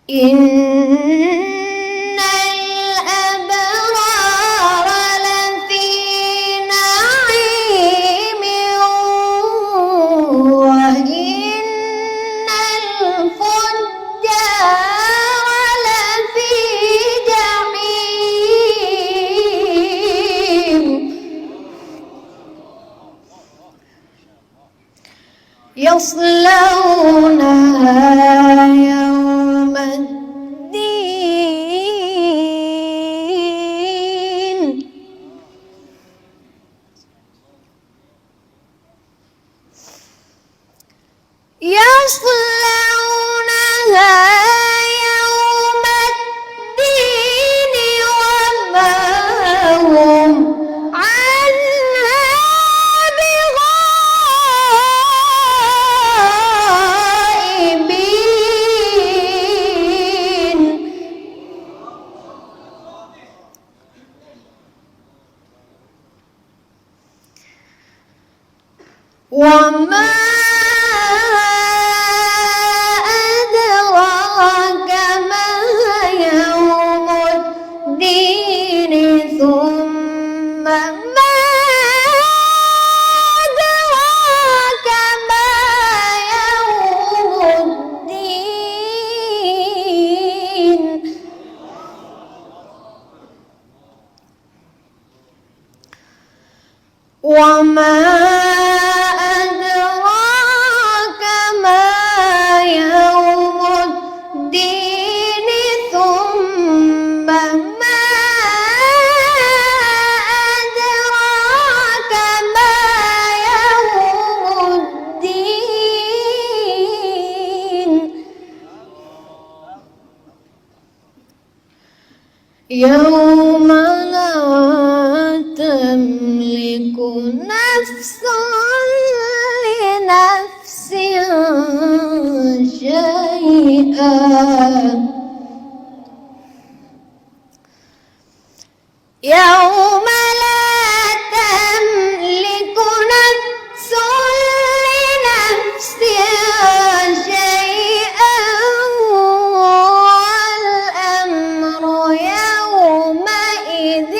إن الأبرار لفي نعيم وإن الفجار لفي جحيم يصلونها يوم الدين يصلونها يوم الدين وما هم عنها بغائبين وما أدراك ما يوم الدين ثم ما أدراك ما يوم الدين وما أدراك ما يوم الدين ثم ما أدراك ما يوم الدين يوم لا تملك نفس لنفس شيئا يوم لا تملك نفس لنفس شيئا والأمر يومئذ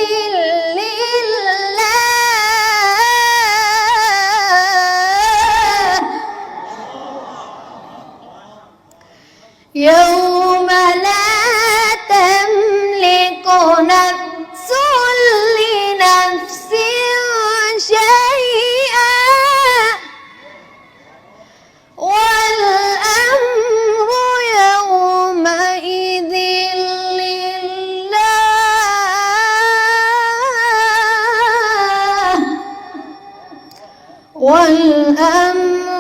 يوم لا تملك نفس لنفس شيئا والأمر يومئذ لله والأمر